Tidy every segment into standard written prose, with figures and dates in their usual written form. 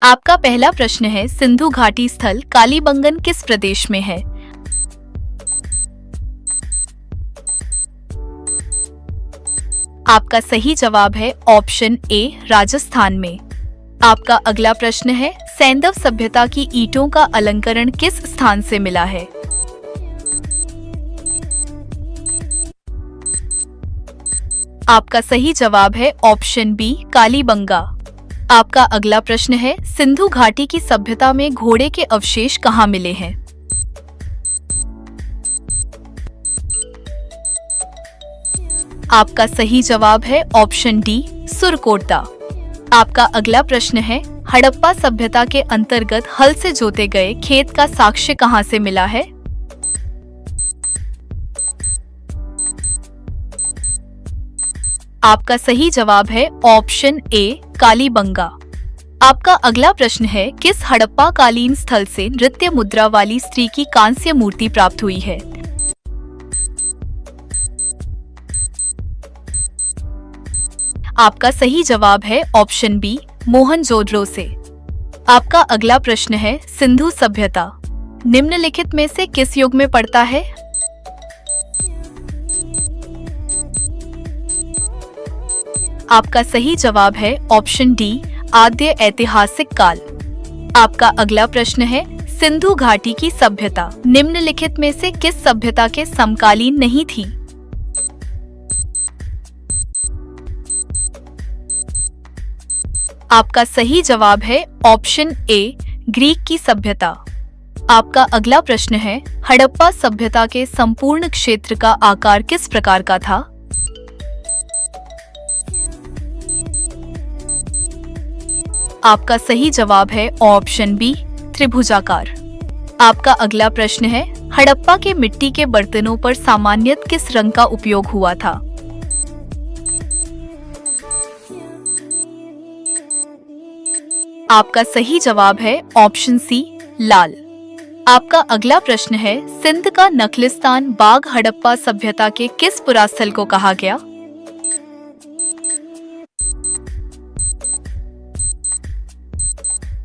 आपका पहला प्रश्न है, सिंधु घाटी स्थल कालीबंगन किस प्रदेश में है? आपका सही जवाब है ऑप्शन ए, राजस्थान में। आपका अगला प्रश्न है, सैंधव सभ्यता की ईंटों का अलंकरण किस स्थान से मिला है? आपका सही जवाब है ऑप्शन बी, कालीबंगा। आपका अगला प्रश्न है, सिंधु घाटी की सभ्यता में घोड़े के अवशेष कहाँ मिले हैं? आपका सही जवाब है ऑप्शन डी, सुरकोटा। आपका अगला प्रश्न है, हड़प्पा सभ्यता के अंतर्गत हल से जोते गए खेत का साक्ष्य कहाँ से मिला है? आपका सही जवाब है ऑप्शन ए, कालीबंगा। आपका अगला प्रश्न है, किस हड़प्पा कालीन स्थल से नृत्य मुद्रा वाली स्त्री की कांस्य मूर्ति प्राप्त हुई है? आपका सही जवाब है ऑप्शन बी, मोहनजोदड़ो से। आपका अगला प्रश्न है, सिंधु सभ्यता निम्नलिखित में से किस युग में पड़ता है? आपका सही जवाब है ऑप्शन डी, आद्य ऐतिहासिक काल। आपका अगला प्रश्न है, सिंधु घाटी की सभ्यता निम्नलिखित में से किस सभ्यता के समकालीन नहीं थी? आपका सही जवाब है ऑप्शन ए, ग्रीक की सभ्यता। आपका अगला प्रश्न है, हड़प्पा सभ्यता के संपूर्ण क्षेत्र का आकार किस प्रकार का था? आपका सही जवाब है ऑप्शन बी, त्रिभुजाकार। आपका अगला प्रश्न है, हड़प्पा के मिट्टी के बर्तनों पर सामान्यतः किस रंग का उपयोग हुआ था? आपका सही जवाब है ऑप्शन सी, लाल। आपका अगला प्रश्न है, सिंध का नखलिस्तान बाग हड़प्पा सभ्यता के किस पुरास्थल को कहा गया?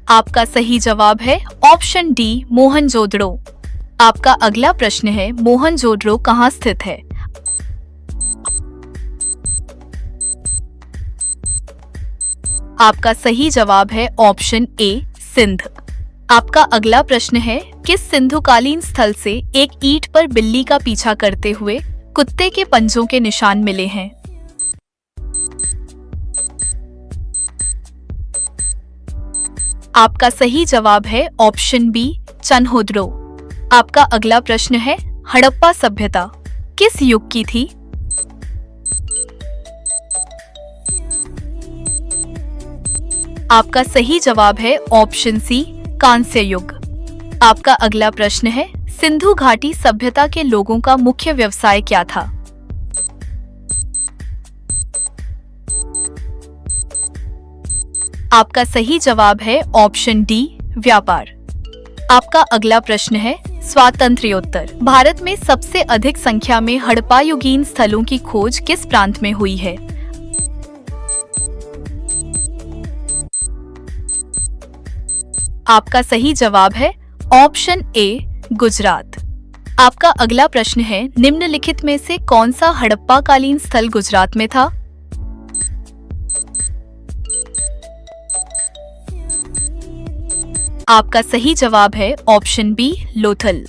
आपका सही जवाब है ऑप्शन डी, मोहनजोदड़ो। आपका अगला प्रश्न है, मोहनजोदड़ो कहाँ स्थित है? आपका सही जवाब है ऑप्शन ए, सिंध। आपका अगला प्रश्न है, किस सिंधुकालीन स्थल से एक ईंट पर बिल्ली का पीछा करते हुए कुत्ते के पंजों के निशान मिले हैं? आपका सही जवाब है ऑप्शन बी, चन्होद्रो। आपका अगला प्रश्न है, हड़प्पा सभ्यता किस युग की थी? आपका सही जवाब है ऑप्शन सी, कांस्य युग। आपका अगला प्रश्न है, सिंधु घाटी सभ्यता के लोगों का मुख्य व्यवसाय क्या था? आपका सही जवाब है ऑप्शन डी, व्यापार। आपका अगला प्रश्न है, स्वातंत्र्योत्तर भारत में सबसे अधिक संख्या में हड़प्पायुगीन स्थलों की खोज किस प्रांत में हुई है? आपका सही जवाब है ऑप्शन ए, गुजरात। आपका अगला प्रश्न है, निम्नलिखित में से कौन सा हड़प्पा कालीन स्थल गुजरात में था? आपका सही जवाब है ऑप्शन बी, लोथल।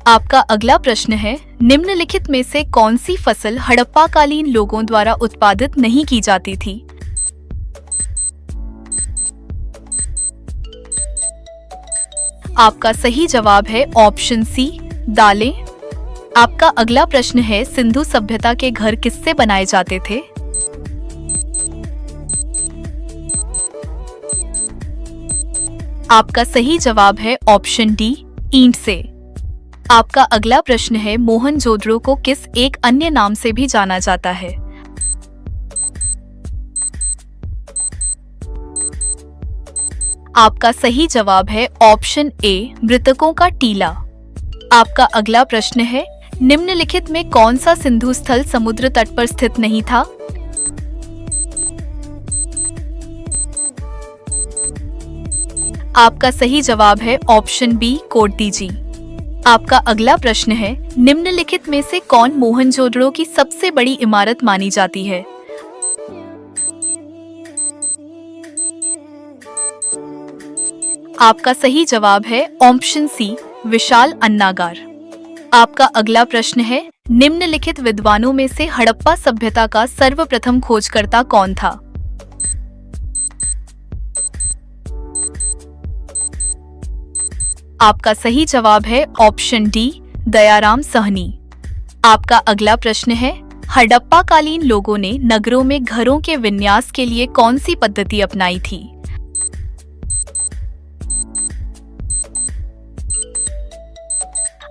आपका अगला प्रश्न है, निम्नलिखित में से कौन सी फसल हड़प्पा कालीन लोगों द्वारा उत्पादित नहीं की जाती थी? आपका सही जवाब है ऑप्शन सी, दालें। आपका अगला प्रश्न है, सिंधु सभ्यता के घर किससे बनाए जाते थे? आपका सही जवाब है ऑप्शन डी, ईंट से। आपका अगला प्रश्न है, मोहनजोदड़ो को किस एक अन्य नाम से भी जाना जाता है? आपका सही जवाब है ऑप्शन ए, मृतकों का टीला। आपका अगला प्रश्न है, निम्नलिखित में कौन सा सिंधु स्थल समुद्र तट पर स्थित नहीं था? आपका सही जवाब है ऑप्शन बी कोर्तीजी। आपका अगला प्रश्न है, निम्नलिखित में से कौन मोहनजोदड़ो की सबसे बड़ी इमारत मानी जाती है? आपका सही जवाब है ऑप्शन सी विशाल अन्नागार। आपका अगला प्रश्न है, निम्नलिखित विद्वानों में से हड़प्पा सभ्यता का सर्वप्रथम खोजकर्ता कौन था? आपका सही जवाब है ऑप्शन डी दयाराम साहनी। आपका अगला प्रश्न है, हड़प्पा कालीन लोगों ने नगरों में घरों के विन्यास के लिए कौन सी पद्धति अपनाई थी?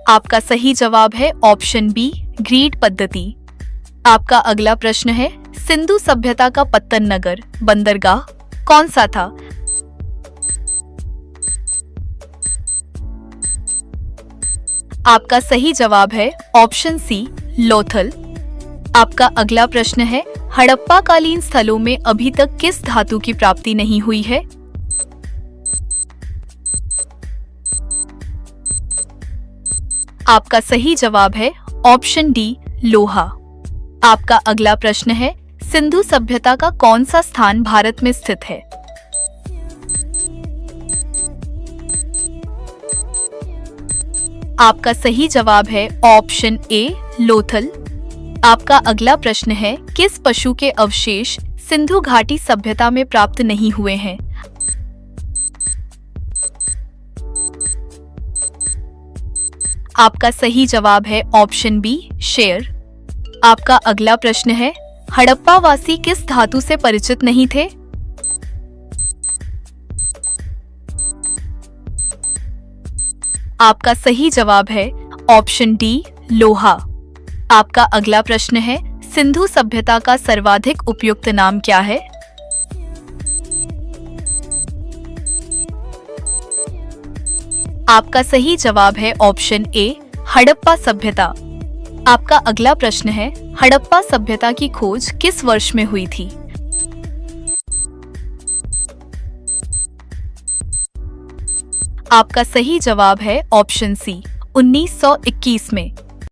आपका सही जवाब है ऑप्शन बी ग्रीड पद्धति। आपका अगला प्रश्न है, सिंधु सभ्यता का पत्तन नगर बंदरगाह कौन सा था? आपका सही जवाब है ऑप्शन सी लोथल। आपका अगला प्रश्न है, हड़प्पा कालीन स्थलों में अभी तक किस धातु की प्राप्ति नहीं हुई है? आपका सही जवाब है ऑप्शन डी लोहा। आपका अगला प्रश्न है, सिंधु सभ्यता का कौन सा स्थान भारत में स्थित है? आपका सही जवाब है ऑप्शन ए लोथल। आपका अगला प्रश्न है, किस पशु के अवशेष सिंधु घाटी सभ्यता में प्राप्त नहीं हुए हैं? आपका सही जवाब है ऑप्शन बी शेर। आपका अगला प्रश्न है, हड़प्पा वासी किस धातु से परिचित नहीं थे? आपका सही जवाब है ऑप्शन डी लोहा। आपका अगला प्रश्न है, सिंधु सभ्यता का सर्वाधिक उपयुक्त नाम क्या है? आपका सही जवाब है ऑप्शन ए हड़प्पा सभ्यता। आपका अगला प्रश्न है, हड़प्पा सभ्यता की खोज किस वर्ष में हुई थी? आपका सही जवाब है ऑप्शन सी 1921 में।